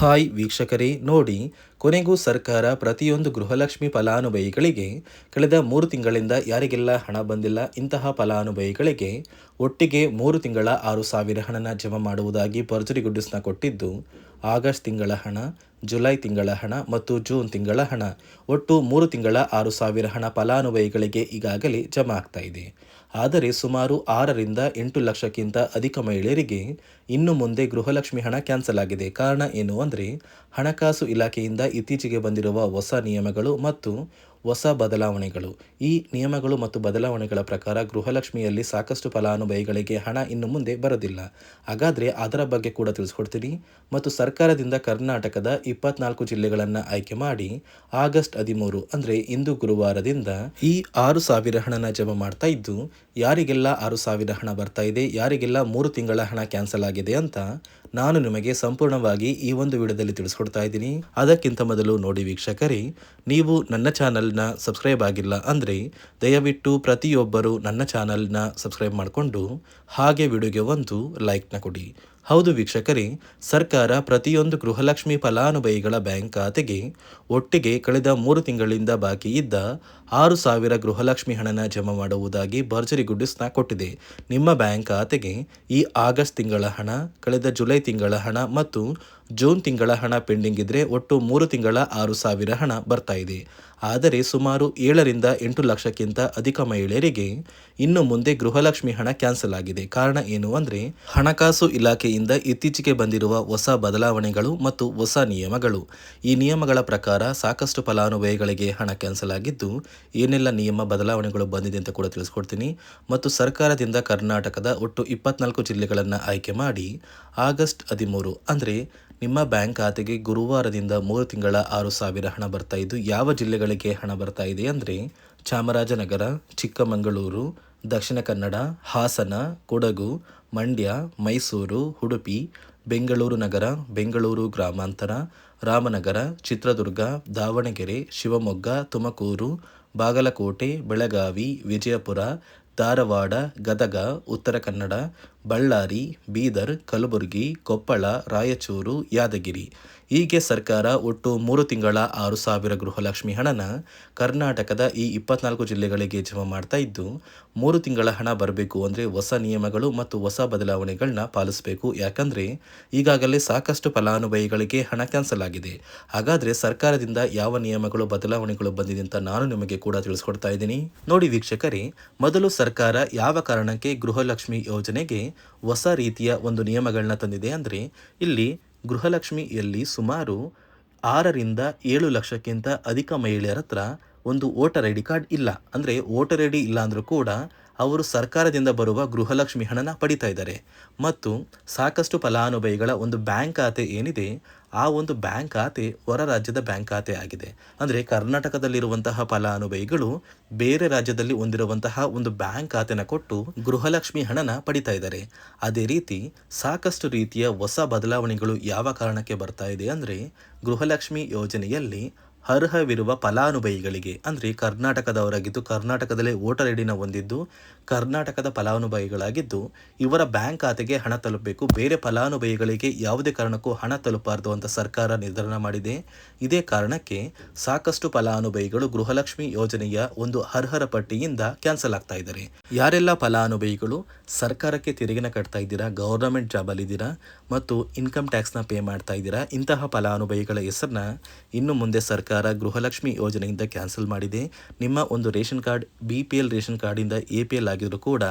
Hi ವೀಕ್ಷಕರೇ, ನೋಡಿ, ಕೊನೆಗೂ ಸರ್ಕಾರ ಪ್ರತಿಯೊಂದು ಗೃಹಲಕ್ಷ್ಮಿ ಫಲಾನುಭವಿಗಳಿಗೆ ಕಳೆದ 3 ತಿಂಗಳಿಂದ ಯಾರಿಗೆಲ್ಲ ಹಣ ಬಂದಿಲ್ಲ ಇಂತಹ ಫಲಾನುಭವಿಗಳಿಗೆ ಒಟ್ಟಿಗೆ 3 ತಿಂಗಳ 6,000 ಹಣನ ಜಮಾ ಮಾಡುವುದಾಗಿ ಭರ್ಜರಿ ಗುಡ್ಡಿಸ್ನ ಕೊಟ್ಟಿದ್ದು, ಆಗಸ್ಟ್ ತಿಂಗಳ ಹಣ, ಜುಲೈ ತಿಂಗಳ ಹಣ ಮತ್ತು ಜೂನ್ ತಿಂಗಳ ಹಣ ಒಟ್ಟು 3 ತಿಂಗಳ 6,000 ಹಣ ಫಲಾನುಭವಿಗಳಿಗೆ ಈಗಾಗಲೇ ಜಮಾ ಆಗ್ತಾ ಇದೆ. ಆದರೆ ಸುಮಾರು 6ರಿಂದ 8 ಲಕ್ಷಕ್ಕಿಂತ ಅಧಿಕ ಮಹಿಳೆಯರಿಗೆ ಇನ್ನು ಮುಂದೆ ಗೃಹಲಕ್ಷ್ಮಿ ಹಣ ಕ್ಯಾನ್ಸಲ್ ಆಗಿದೆ. ಕಾರಣ ಏನು ಅಂದರೆ, ಹಣಕಾಸು ಇಲಾಖೆಯಿಂದ ಇತ್ತೀಚೆಗೆ ಬಂದಿರುವ ಹೊಸ ನಿಯಮಗಳು ಮತ್ತು ಹೊಸ ಬದಲಾವಣೆಗಳು. ಈ ನಿಯಮಗಳು ಮತ್ತು ಬದಲಾವಣೆಗಳ ಪ್ರಕಾರ ಗೃಹಲಕ್ಷ್ಮಿಯಲ್ಲಿ ಸಾಕಷ್ಟು ಫಲಾನುಭವಿಗಳಿಗೆ ಹಣ ಇನ್ನು ಮುಂದೆ ಬರೋದಿಲ್ಲ. ಹಾಗಾದರೆ ಅದರ ಬಗ್ಗೆ ಕೂಡ ತಿಳಿಸ್ಕೊಡ್ತೀನಿ. ಮತ್ತು ಸರ್ಕಾರದಿಂದ ಕರ್ನಾಟಕದ 24 ಜಿಲ್ಲೆಗಳನ್ನು ಆಯ್ಕೆ ಮಾಡಿ ಆಗಸ್ಟ್ 13 ಅಂದರೆ ಇಂದು ಗುರುವಾರದಿಂದ ಈ 6,000 ಹಣನ ಜಮಾ ಮಾಡ್ತಾ ಇದ್ದು, ಯಾರಿಗೆಲ್ಲ 6,000 ಹಣ ಬರ್ತಾ ಇದೆ, ಯಾರಿಗೆಲ್ಲ 3 ತಿಂಗಳ ಹಣ ಕ್ಯಾನ್ಸಲ್ ಆಗಿದೆ ಅಂತ ನಾನು ನಿಮಗೆ ಸಂಪೂರ್ಣವಾಗಿ ಈ ಒಂದು ವಿಡಿಯೋದಲ್ಲಿ ತಿಳಿಸ್ಕೊಡ್ತಾ ಇದ್ದೀನಿ. ಅದಕ್ಕಿಂತ ಮೊದಲು ನೋಡಿ ವೀಕ್ಷಕರೇ, ನೀವು ನನ್ನ ಚಾನಲ್ನ ಸಬ್ಸ್ಕ್ರೈಬ್ ಆಗಿಲ್ಲ ಅಂದರೆ ದಯವಿಟ್ಟು ಪ್ರತಿಯೊಬ್ಬರು ನನ್ನ ಚಾನಲ್ನ ಸಬ್ಸ್ಕ್ರೈಬ್ ಮಾಡಿಕೊಂಡು ಹಾಗೆ ವಿಡಿಯೋಗೆ ಒಂದು ಲೈಕ್ನ ಕೊಡಿ. ಹೌದು ವೀಕ್ಷಕರೇ, ಸರ್ಕಾರ ಪ್ರತಿಯೊಂದು ಗೃಹಲಕ್ಷ್ಮಿ ಫಲಾನುಭವಿಗಳ ಬ್ಯಾಂಕ್ ಖಾತೆಗೆ ಒಟ್ಟಿಗೆ ಕಳೆದ 3 ತಿಂಗಳಿಂದ ಬಾಕಿ ಇದ್ದ 6,000 ಗೃಹಲಕ್ಷ್ಮಿ ಹಣನ ಜಮಾ ಮಾಡುವುದಾಗಿ ಭರ್ಜರಿ ಗುಡ್ಡಿಸ್ನ ಕೊಟ್ಟಿದೆ. ನಿಮ್ಮ ಬ್ಯಾಂಕ್ ಖಾತೆಗೆ ಈ ಆಗಸ್ಟ್ ತಿಂಗಳ ಹಣ, ಕಳೆದ ಜುಲೈ ತಿಂಗಳ ಹಣ ಮತ್ತು ಜೂನ್ ತಿಂಗಳ ಹಣ ಪೆಂಡಿಂಗ್ ಇದ್ದರೆ ಒಟ್ಟು 3 ತಿಂಗಳ 6,000 ಹಣ ಬರ್ತಾ ಇದೆ. ಆದರೆ ಸುಮಾರು 7ರಿಂದ 8 ಲಕ್ಷಕ್ಕಿಂತ ಅಧಿಕ ಮಹಿಳೆಯರಿಗೆ ಇನ್ನು ಮುಂದೆ ಗೃಹಲಕ್ಷ್ಮಿ ಹಣ ಕ್ಯಾನ್ಸಲ್ ಆಗಿದೆ. ಕಾರಣ ಏನು ಅಂದರೆ, ಹಣಕಾಸು ಇಲಾಖೆಯಿಂದ ಇತ್ತೀಚೆಗೆ ಬಂದಿರುವ ಹೊಸ ಬದಲಾವಣೆಗಳು ಮತ್ತು ಹೊಸ ನಿಯಮಗಳು. ಈ ನಿಯಮಗಳ ಪ್ರಕಾರ ಸಾಕಷ್ಟು ಫಲಾನುಭವಿಗಳಿಗೆ ಹಣ ಕ್ಯಾನ್ಸಲ್ ಆಗಿದ್ದು, ಏನೆಲ್ಲ ನಿಯಮ ಬದಲಾವಣೆಗಳು ಬಂದಿದೆ ಅಂತ ಕೂಡ ತಿಳಿಸ್ಕೊಡ್ತೀನಿ. ಮತ್ತು ಸರ್ಕಾರದಿಂದ ಕರ್ನಾಟಕದ ಒಟ್ಟು 24 ಜಿಲ್ಲೆಗಳನ್ನು ಆಯ್ಕೆ ಮಾಡಿ ಆಗಸ್ಟ್ 13 ಅಂದರೆ ನಿಮ್ಮ ಬ್ಯಾಂಕ್ ಖಾತೆಗೆ ಗುರುವಾರದಿಂದ 3 ತಿಂಗಳ 6,000 ಹಣ ಬರ್ತಾ ಇದ್ದು, ಯಾವ ಜಿಲ್ಲೆಗಳಿಗೆ ಹಣ ಬರ್ತಾ ಇದೆ ಅಂದರೆ ಚಾಮರಾಜನಗರ, ಚಿಕ್ಕಮಗಳೂರು, ದಕ್ಷಿಣ ಕನ್ನಡ, ಹಾಸನ, ಕೊಡಗು, ಮಂಡ್ಯ, ಮೈಸೂರು, ಉಡುಪಿ, ಬೆಂಗಳೂರು ನಗರ, ಬೆಂಗಳೂರು ಗ್ರಾಮಾಂತರ, ರಾಮನಗರ, ಚಿತ್ರದುರ್ಗ, ದಾವಣಗೆರೆ, ಶಿವಮೊಗ್ಗ, ತುಮಕೂರು, ಬಾಗಲಕೋಟೆ, ಬೆಳಗಾವಿ, ವಿಜಯಪುರ, ಧಾರವಾಡ, ಗದಗ, ಉತ್ತರ ಕನ್ನಡ, ಬಳ್ಳಾರಿ, ಬೀದರ್, ಕಲಬುರಗಿ, ಕೊಪ್ಪಳ, ರಾಯಚೂರು, ಯಾದಗಿರಿ ಹೀಗೆ ಸರ್ಕಾರ ಒಟ್ಟು 3 ತಿಂಗಳ 6,000 ಗೃಹಲಕ್ಷ್ಮಿ ಹಣನ ಕರ್ನಾಟಕದ ಈ 24 ಜಿಲ್ಲೆಗಳಿಗೆ ಜಮಾ ಮಾಡ್ತಾ ಇದ್ದು, 3 ತಿಂಗಳ ಹಣ ಬರಬೇಕು ಅಂದರೆ ಹೊಸ ನಿಯಮಗಳು ಮತ್ತು ಹೊಸ ಬದಲಾವಣೆಗಳನ್ನ ಪಾಲಿಸಬೇಕು. ಯಾಕಂದರೆ ಈಗಾಗಲೇ ಸಾಕಷ್ಟು ಫಲಾನುಭವಿಗಳಿಗೆ ಹಣ ಕ್ಯಾನ್ಸಲ್ ಆಗಿದೆ. ಹಾಗಾದರೆ ಸರ್ಕಾರದಿಂದ ಯಾವ ನಿಯಮಗಳು ಬದಲಾವಣೆಗಳು ಬಂದಿದೆ ಅಂತ ನಾನು ನಿಮಗೆ ಕೂಡ ತಿಳಿಸ್ಕೊಡ್ತಾ ಇದ್ದೀನಿ. ನೋಡಿ ವೀಕ್ಷಕರೇ, ಮೊದಲು ಸರ್ಕಾರ ಯಾವ ಕಾರಣಕ್ಕೆ ಗೃಹಲಕ್ಷ್ಮಿ ಯೋಜನೆಗೆ ಹೊಸ ರೀತಿಯ ಒಂದು ನಿಯಮಗಳನ್ನ ತಂದಿದೆ ಅಂದರೆ, ಇಲ್ಲಿ ಗೃಹಲಕ್ಷ್ಮಿಯಲ್ಲಿ ಸುಮಾರು 6ರಿಂದ 7 ಲಕ್ಷಕ್ಕಿಂತ ಅಧಿಕ ಮಹಿಳೆಯರ ಹತ್ರ ಒಂದು ವೋಟರ್ ಐ ಡಿ ಕಾರ್ಡ್ ಇಲ್ಲ. ಅಂದರೆ ವೋಟರ್ ಐ ಡಿ ಇಲ್ಲ ಅಂದರೂ ಕೂಡ ಅವರು ಸರ್ಕಾರದಿಂದ ಬರುವ ಗೃಹಲಕ್ಷ್ಮಿ ಹಣನ ಪಡಿತಾ ಇದ್ದಾರೆ. ಮತ್ತು ಸಾಕಷ್ಟು ಫಲಾನುಭವಿಗಳ ಒಂದು ಬ್ಯಾಂಕ್ ಖಾತೆ ಏನಿದೆ, ಆ ಒಂದು ಬ್ಯಾಂಕ್ ಖಾತೆ ಹೊರ ರಾಜ್ಯದ ಬ್ಯಾಂಕ್ ಖಾತೆ ಆಗಿದೆ. ಅಂದರೆ ಕರ್ನಾಟಕದಲ್ಲಿರುವಂತಹ ಫಲಾನುಭವಿಗಳು ಬೇರೆ ರಾಜ್ಯದಲ್ಲಿ ಹೊಂದಿರುವಂತಹ ಒಂದು ಬ್ಯಾಂಕ್ ಖಾತೆನ ಕೊಟ್ಟು ಗೃಹಲಕ್ಷ್ಮಿ ಹಣನ ಪಡಿತಾ ಇದ್ದಾರೆ. ಅದೇ ರೀತಿ ಸಾಕಷ್ಟು ರೀತಿಯ ಹೊಸ ಬದಲಾವಣೆಗಳು ಯಾವ ಕಾರಣಕ್ಕೆ ಬರ್ತಾ ಇದೆ ಅಂದರೆ, ಗೃಹಲಕ್ಷ್ಮಿ ಯೋಜನೆಯಲ್ಲಿ ಅರ್ಹವಿರುವ ಫಲಾನುಭವಿಗಳಿಗೆ ಅಂದರೆ ಕರ್ನಾಟಕದವರಾಗಿದ್ದು, ಕರ್ನಾಟಕದಲ್ಲೇ ವೋಟರ್ ಐ ಡಿನ ಹೊಂದಿದ್ದು, ಕರ್ನಾಟಕದ ಫಲಾನುಭವಿಗಳಾಗಿದ್ದು ಇವರ ಬ್ಯಾಂಕ್ ಖಾತೆಗೆ ಹಣ ತಲುಪಬೇಕು. ಬೇರೆ ಫಲಾನುಭವಿಗಳಿಗೆ ಯಾವುದೇ ಕಾರಣಕ್ಕೂ ಹಣ ತಲುಪಬಾರದು ಅಂತ ಸರ್ಕಾರ ನಿರ್ಧಾರ ಮಾಡಿದೆ. ಇದೇ ಕಾರಣಕ್ಕೆ ಸಾಕಷ್ಟು ಫಲಾನುಭವಿಗಳು ಗೃಹಲಕ್ಷ್ಮಿ ಯೋಜನೆಯ ಒಂದು ಅರ್ಹರ ಪಟ್ಟಿಯಿಂದ ಕ್ಯಾನ್ಸಲ್ ಆಗ್ತಾ ಇದ್ದಾರೆ. ಯಾರೆಲ್ಲ ಫಲಾನುಭವಿಗಳು ಸರ್ಕಾರಕ್ಕೆ ತೆರಿಗೆನ ಕಟ್ತಾ ಇದ್ದೀರಾ, ಗೌರ್ನಮೆಂಟ್ ಜಾಬಲ್ಲಿ ಇದ್ದೀರಾ ಮತ್ತು ಇನ್ಕಮ್ ಟ್ಯಾಕ್ಸ್ನ ಪೇ ಮಾಡ್ತಾ ಇದ್ದೀರಾ, ಇಂತಹ ಫಲಾನುಭವಿಗಳ ಹೆಸರನ್ನ ಇನ್ನು ಮುಂದೆ ಸರ್ಕಾರ ಗೃಹಲಕ್ಷ್ಮಿ ಯೋಜನೆಯಿಂದ ಕ್ಯಾನ್ಸಲ್ ಮಾಡಿದೆ. ನಿಮ್ಮ ಒಂದು ರೇಷನ್ ಕಾರ್ಡ್ BPL ರೇಷನ್ ಕಾರ್ಡಿಂದ APL ಆಗಿದ್ರು ಕೂಡ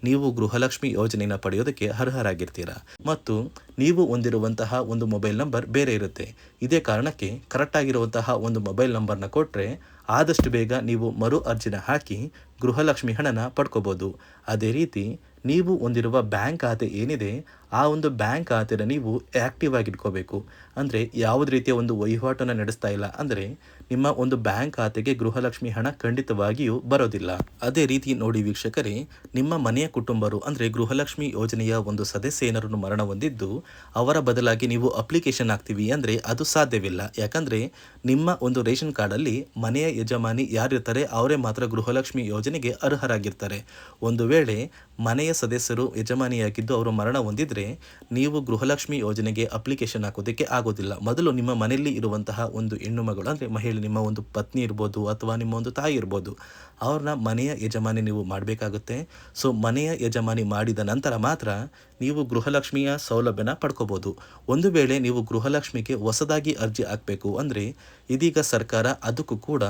ನೀವು ಗೃಹಲಕ್ಷ್ಮಿ ಯೋಜನೆಯನ್ನು ಪಡೆಯೋದಕ್ಕೆ ಅರ್ಹರಾಗಿರ್ತೀರಾ. ಮತ್ತು ನೀವು ಹೊಂದಿರುವಂತಹ ಒಂದು ಮೊಬೈಲ್ ನಂಬರ್ ಬೇರೆ ಇರುತ್ತೆ. ಇದೇ ಕಾರಣಕ್ಕೆ ಕರೆಕ್ಟ್ ಆಗಿರುವಂತಹ ಒಂದು ಮೊಬೈಲ್ ನಂಬರ್ನ ಕೊಟ್ಟರೆ ಆದಷ್ಟು ಬೇಗ ನೀವು ಮರು ಅರ್ಜಿನ ಹಾಕಿ ಗೃಹಲಕ್ಷ್ಮಿ ಹಣನ ಪಡ್ಕೋಬೋದು. ಅದೇ ರೀತಿ ನೀವು ಹೊಂದಿರುವ ಬ್ಯಾಂಕ್ ಖಾತೆ ಏನಿದೆ, ಆ ಒಂದು ಬ್ಯಾಂಕ್ ಖಾತೆನ ನೀವು ಆ್ಯಕ್ಟಿವ್ ಆಗಿ ಇಟ್ಕೋಬೇಕು. ಅಂದರೆ ಯಾವುದೇ ರೀತಿಯ ಒಂದು ವಹಿವಾಟನ್ನು ನಡೆಸ್ತಾ ಇಲ್ಲ ಅಂದರೆ ನಿಮ್ಮ ಒಂದು ಬ್ಯಾಂಕ್ ಖಾತೆಗೆ ಗೃಹಲಕ್ಷ್ಮಿ ಹಣ ಖಂಡಿತವಾಗಿಯೂ ಬರೋದಿಲ್ಲ. ಅದೇ ರೀತಿ ನೋಡಿ ವೀಕ್ಷಕರೇ, ನಿಮ್ಮ ಮನೆಯ ಕುಟುಂಬರು ಅಂದರೆ ಗೃಹಲಕ್ಷ್ಮಿ ಯೋಜನೆಯ ಒಂದು ಸದಸ್ಯ ಏನಾರನ್ನು ಮರಣ ಹೊಂದಿದ್ದು ಅವರ ಬದಲಾಗಿ ನೀವು ಅಪ್ಲಿಕೇಶನ್ ಹಾಕ್ತೀವಿ ಅಂದರೆ ಅದು ಸಾಧ್ಯವಿಲ್ಲ. ಯಾಕಂದರೆ ನಿಮ್ಮ ಒಂದು ರೇಷನ್ ಕಾರ್ಡಲ್ಲಿ ಮನೆಯ ಯಜಮಾನಿ ಯಾರಿರ್ತಾರೆ ಅವರೇ ಮಾತ್ರ ಗೃಹಲಕ್ಷ್ಮಿ ಯೋಜನೆಗೆ ಅರ್ಹರಾಗಿರ್ತಾರೆ. ಒಂದು ವೇಳೆ ಮನೆಯ ಸದಸ್ಯರು ಯಜಮಾನಿಯಾಗಿದ್ದು ಅವರು ಮರಣ ಹೊಂದಿದ್ರೆ ಅಂದರೆ ನೀವು ಗೃಹಲಕ್ಷ್ಮಿ ಯೋಜನೆಗೆ ಅಪ್ಲಿಕೇಶನ್ ಹಾಕೋದಕ್ಕೆ ಆಗೋದಿಲ್ಲ. ಮೊದಲು ನಿಮ್ಮ ಮನೆಯಲ್ಲಿ ಇರುವಂತಹ ಒಂದು ಹೆಣ್ಣು ಮಗಳು ಅಂದರೆ ಮಹಿಳೆ, ನಿಮ್ಮ ಒಂದು ಪತ್ನಿ ಇರ್ಬೋದು ಅಥವಾ ನಿಮ್ಮ ಒಂದು ತಾಯಿ ಇರ್ಬೋದು, ಅವ್ರನ್ನ ಮನೆಯ ಯಜಮಾನಿ ನೀವು ಮಾಡಬೇಕಾಗುತ್ತೆ. ಸೊ ಮನೆಯ ಯಜಮಾನಿ ಮಾಡಿದ ನಂತರ ಮಾತ್ರ ನೀವು ಗೃಹಲಕ್ಷ್ಮಿಯ ಸೌಲಭ್ಯನ ಪಡ್ಕೋಬೋದು. ಒಂದು ವೇಳೆ ನೀವು ಗೃಹಲಕ್ಷ್ಮಿಗೆ ಹೊಸದಾಗಿ ಅರ್ಜಿ ಹಾಕಬೇಕು ಅಂದರೆ ಇದೀಗ ಸರ್ಕಾರ ಅದಕ್ಕೂ ಕೂಡ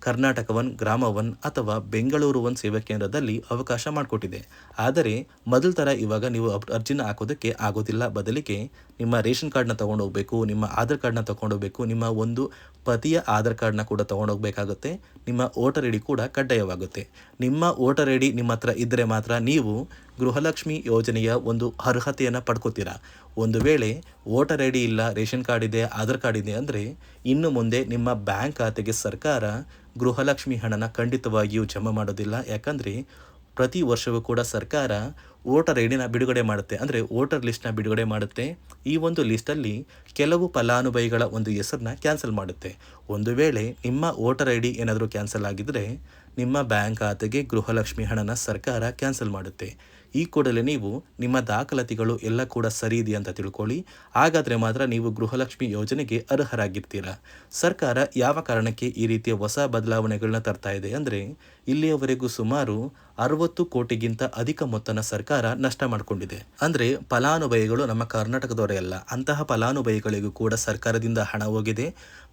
ಕರ್ನಾಟಕ ಒನ್, ಗ್ರಾಮ ಒನ್ ಅಥವಾ ಬೆಂಗಳೂರು ಒನ್ ಸೇವಾ ಕೇಂದ್ರದಲ್ಲಿ ಅವಕಾಶ ಮಾಡಿಕೊಟ್ಟಿದೆ. ಆದರೆ ಮೊದಲ ಥರ ಇವಾಗ ನೀವು ಅರ್ಜಿನ ಹಾಕೋದಕ್ಕೆ ಆಗೋದಿಲ್ಲ. ಬದಲಿಗೆ ನಿಮ್ಮ ರೇಷನ್ ಕಾರ್ಡ್ನ ತೊಗೊಂಡೋಗ್ಬೇಕು, ನಿಮ್ಮ ಆಧಾರ್ ಕಾರ್ಡ್ನ ತೊಗೊಂಡೋಗ್ಬೇಕು, ನಿಮ್ಮ ಒಂದು ಪತಿಯ ಆಧಾರ್ ಕಾರ್ಡ್ನ ಕೂಡ ತೊಗೊಂಡೋಗ್ಬೇಕಾಗುತ್ತೆ. ನಿಮ್ಮ ವೋಟರ್ ಐ ಡಿ ಕೂಡ ಕಡ್ಡಾಯವಾಗುತ್ತೆ. ನಿಮ್ಮ ವೋಟರ್ ಐ ಡಿ ನಿಮ್ಮ ಹತ್ರ ಇದ್ದರೆ ಮಾತ್ರ ನೀವು ಗೃಹಲಕ್ಷ್ಮಿ ಯೋಜನೆಯ ಒಂದು ಅರ್ಹತೆಯನ್ನು ಪಡ್ಕೋತೀರಾ. ಒಂದು ವೇಳೆ ವೋಟರ್ ಐ ಡಿ ಇಲ್ಲ, ರೇಷನ್ ಕಾರ್ಡ್ ಇದೆ, ಆಧಾರ್ ಕಾರ್ಡ್ ಇದೆ ಅಂದರೆ ಇನ್ನು ಮುಂದೆ ನಿಮ್ಮ ಬ್ಯಾಂಕ್ ಖಾತೆಗೆ ಸರ್ಕಾರ ಗೃಹಲಕ್ಷ್ಮಿ ಹಣನ ಖಂಡಿತವಾಗಿಯೂ ಜಮಾ ಮಾಡೋದಿಲ್ಲ. ಯಾಕಂದರೆ ಪ್ರತಿ ವರ್ಷವೂ ಕೂಡ ಸರ್ಕಾರ ವೋಟರ್ ಐ ಡಿನ ಬಿಡುಗಡೆ ಮಾಡುತ್ತೆ, ಅಂದರೆ ವೋಟರ್ ಲಿಸ್ಟ್ನ ಬಿಡುಗಡೆ ಮಾಡುತ್ತೆ. ಈ ಒಂದು ಲಿಸ್ಟಲ್ಲಿ ಕೆಲವು ಫಲಾನುಭವಿಗಳ ಒಂದು ಹೆಸರನ್ನ ಕ್ಯಾನ್ಸಲ್ ಮಾಡುತ್ತೆ. ಒಂದು ವೇಳೆ ನಿಮ್ಮ ವೋಟರ್ ಐ ಡಿ ಏನಾದರೂ ಕ್ಯಾನ್ಸಲ್ ಆಗಿದ್ದರೆ ನಿಮ್ಮ ಬ್ಯಾಂಕ್ ಖಾತೆಗೆ ಗೃಹಲಕ್ಷ್ಮಿ ಹಣನ ಸರ್ಕಾರ ಕ್ಯಾನ್ಸಲ್ ಮಾಡುತ್ತೆ. ಈ ಕೂಡಲೇ ನೀವು ನಿಮ್ಮ ದಾಖಲಾತಿಗಳು ಎಲ್ಲ ಕೂಡ ಸರಿ ಇದೆ ಅಂತ ತಿಳ್ಕೊಳ್ಳಿ. ಹಾಗಾದರೆ ಮಾತ್ರ ನೀವು ಗೃಹಲಕ್ಷ್ಮಿ ಯೋಜನೆಗೆ ಅರ್ಹರಾಗಿರ್ತೀರ. ಸರ್ಕಾರ ಯಾವ ಕಾರಣಕ್ಕೆ ಈ ರೀತಿಯ ಹೊಸ ಬದಲಾವಣೆಗಳನ್ನ ತರ್ತಾ ಇದೆ ಅಂದರೆ ಇಲ್ಲಿಯವರೆಗೂ ಸುಮಾರು 60 ಕೋಟಿಗಿಂತ ಅಧಿಕ ಮೊತ್ತನ ಸರ್ಕಾರ ನಷ್ಟ ಮಾಡಿಕೊಂಡಿದೆ. ಅಂದರೆ ಫಲಾನುಭವಿಗಳು ನಮ್ಮ ಕರ್ನಾಟಕದವರೇ ಅಲ್ಲ, ಅಂತಹ ಫಲಾನುಭವಿಗಳಿಗೂ ಕೂಡ ಸರ್ಕಾರದಿಂದ ಹಣ ಹೋಗಿದೆ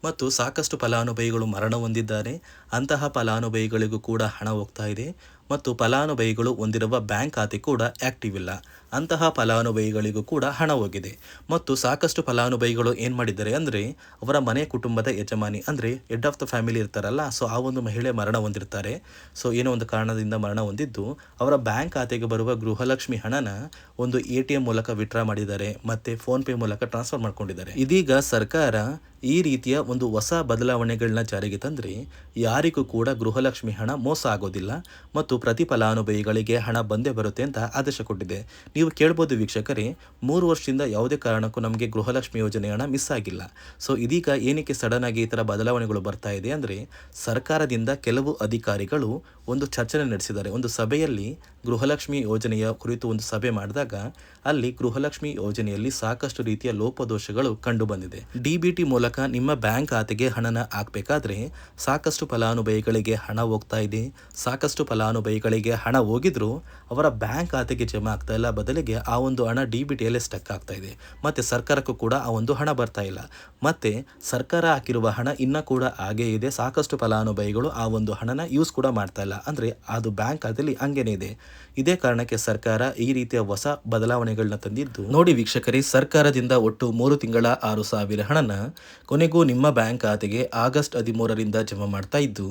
ಮತ್ತು ಸಾಕಷ್ಟು ಫಲಾನುಭವಿಗಳು ಮರಣ ಹೊಂದಿದ್ದಾರೆ. ಅಂತಹ ಫಲಾನುಭವಿಗಳಿಗೂ ಕೂಡ ಹಣ ಹೋಗ್ತಾ ಇದೆ ಮತ್ತು ಫಲಾನುಭವಿಗಳು ಹೊಂದಿರುವ ಬ್ಯಾಂಕ್ ಖಾತೆ ಕೂಡ ಆ್ಯಕ್ಟಿವ್ ಇಲ್ಲ. ಅಂತಹ ಫಲಾನುಭವಿಗಳಿಗೂ ಕೂಡ ಹಣ ಹೋಗಿದೆ ಮತ್ತು ಸಾಕಷ್ಟು ಫಲಾನುಭವಿಗಳು ಏನು ಮಾಡಿದ್ದಾರೆ ಅಂದರೆ ಅವರ ಮನೆ ಕುಟುಂಬದ ಯಜಮಾನಿ ಅಂದರೆ ಹೆಡ್ ಆಫ್ ದ ಫ್ಯಾಮಿಲಿ ಇರ್ತಾರಲ್ಲ, ಸೊ ಆ ಒಂದು ಮಹಿಳೆ ಮರಣ ಹೊಂದಿರ್ತಾರೆ. ಸೊ ಏನೋ ಒಂದು ಕಾರಣದಿಂದ ಮರಣ ಹೊಂದಿದ್ದು ಅವರ ಬ್ಯಾಂಕ್ ಖಾತೆಗೆ ಬರುವ ಗೃಹಲಕ್ಷ್ಮಿ ಹಣನ ಒಂದು ATM ಮೂಲಕ ವಿತ್ಡ್ರಾ ಮಾಡಿದ್ದಾರೆ ಮತ್ತು ಫೋನ್ಪೇ ಮೂಲಕ ಟ್ರಾನ್ಸ್ಫರ್ ಮಾಡ್ಕೊಂಡಿದ್ದಾರೆ. ಇದೀಗ ಸರ್ಕಾರ ಈ ರೀತಿಯ ಒಂದು ಹೊಸ ಬದಲಾವಣೆಗಳನ್ನ ಜಾರಿಗೆ ತಂದರೆ ಯಾರಿಗೂ ಕೂಡ ಗೃಹಲಕ್ಷ್ಮಿ ಹಣ ಮೋಸ ಆಗೋದಿಲ್ಲ ಮತ್ತು ಪ್ರತಿ ಫಲಾನುಭವಿಗಳಿಗೆ ಹಣ ಬಂದೇ ಬರುತ್ತೆ ಅಂತ ಆದೇಶ ಕೊಟ್ಟಿದೆ. ನೀವು ಕೇಳ್ಬೋದು ವೀಕ್ಷಕರೇ, 3 ವರ್ಷದಿಂದ ಯಾವುದೇ ಕಾರಣಕ್ಕೂ ನಮಗೆ ಗೃಹಲಕ್ಷ್ಮಿ ಯೋಜನೆ ಹಣ ಮಿಸ್ ಆಗಿಲ್ಲ. ಸೊ ಇದೀಗ ಏನಕ್ಕೆ ಸಡನ್ ಆಗಿ ಈ ಥರ ಬದಲಾವಣೆಗಳು ಬರ್ತಾ ಇದೆ ಅಂದರೆ ಸರ್ಕಾರದಿಂದ ಕೆಲವು ಅಧಿಕಾರಿಗಳು ಒಂದು ಚರ್ಚೆ ನಡೆಸಿದ್ದಾರೆ. ಒಂದು ಸಭೆಯಲ್ಲಿ ಗೃಹಲಕ್ಷ್ಮಿ ಯೋಜನೆಯ ಕುರಿತು ಒಂದು ಸಭೆ ಮಾಡಿದಾಗ ಅಲ್ಲಿ ಗೃಹಲಕ್ಷ್ಮಿ ಯೋಜನೆಯಲ್ಲಿ ಸಾಕಷ್ಟು ರೀತಿಯ ಲೋಪದೋಷಗಳು ಕಂಡು ಬಂದಿದೆ. DBT ಮೂಲಕ ನಿಮ್ಮ ಬ್ಯಾಂಕ್ ಖಾತೆಗೆ ಹಣನ ಹಾಕಬೇಕಾದ್ರೆ ಸಾಕಷ್ಟು ಫಲಾನುಭವಿಗಳಿಗೆ ಹಣ ಹೋಗ್ತಾ ಇದೆ. ಸಾಕಷ್ಟು ಫಲಾನುಭವಿಗಳಿಗೆ ಹಣ ಹೋಗಿದ್ರು ಅವರ ಬ್ಯಾಂಕ್ ಖಾತೆಗೆ ಜಮಾ ಆಗ್ತಾ ಇಲ್ಲ, ಬದಲಿಗೆ ಆ ಒಂದು ಹಣ DBTಯಲ್ಲೇ ಸ್ಟಕ್ ಆಗ್ತಾ ಇದೆ. ಮತ್ತು ಸರ್ಕಾರಕ್ಕೂ ಕೂಡ ಆ ಒಂದು ಹಣ ಬರ್ತಾ ಇಲ್ಲ. ಮತ್ತು ಸರ್ಕಾರ ಹಾಕಿರುವ ಹಣ ಇನ್ನೂ ಕೂಡ ಹಾಗೇ ಇದೆ. ಸಾಕಷ್ಟು ಫಲಾನುಭವಿಗಳು ಆ ಒಂದು ಹಣನ ಯೂಸ್ ಕೂಡ ಮಾಡ್ತಾ ಇಲ್ಲ, ಅಂದರೆ ಅದು ಬ್ಯಾಂಕ್ ಖಾತೆಯಲ್ಲಿ ಹಂಗೇನೆ ಇದೆ. ಇದೇ ಕಾರಣಕ್ಕೆ ಸರ್ಕಾರ ಈ ರೀತಿಯ ಹೊಸ ಬದಲಾವಣೆಗಳನ್ನ ತಂದಿದ್ದು. ನೋಡಿ ವೀಕ್ಷಕರೇ, ಸರ್ಕಾರದಿಂದ ಒಟ್ಟು 3 ತಿಂಗಳ 6,000 ಹಣನ ಕೊನೆಗೂ ನಿಮ್ಮ ಬ್ಯಾಂಕ್ ಖಾತೆಗೆ ಆಗಸ್ಟ್ 13ರಿಂದ ಜಮಾ ಮಾಡ್ತಾ ಇದ್ದು,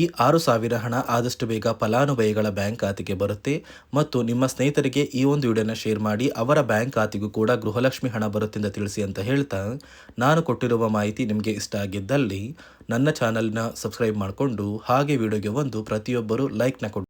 ಈ 6,000 ಹಣ ಆದಷ್ಟು ಬೇಗ ಫಲಾನುಭವಿಗಳ ಬ್ಯಾಂಕ್ ಖಾತೆಗೆ ಬರುತ್ತೆ. ಮತ್ತು ನಿಮ್ಮ ಸ್ನೇಹಿತರಿಗೆ ಈ ಒಂದು ವಿಡಿಯೋನ ಶೇರ್ ಮಾಡಿ, ಅವರ ಬ್ಯಾಂಕ್ ಖಾತೆಗೂ ಕೂಡ ಗೃಹಲಕ್ಷ್ಮಿ ಹಣ ಬರುತ್ತೆ ಅಂತ ತಿಳಿಸಿ ಅಂತ ಹೇಳ್ತಾ, ನಾನು ಕೊಟ್ಟಿರುವ ಮಾಹಿತಿ ನಿಮಗೆ ಇಷ್ಟ ಆಗಿದ್ದಲ್ಲಿ ನನ್ನ ಚಾನಲ್ನ ಸಬ್ಸ್ಕ್ರೈಬ್ ಮಾಡಿಕೊಂಡು ಹಾಗೆ ವಿಡಿಯೋಗೆ ಒಂದು ಪ್ರತಿಯೊಬ್ಬರು ಲೈಕ್ನ ಕೊಡಿ.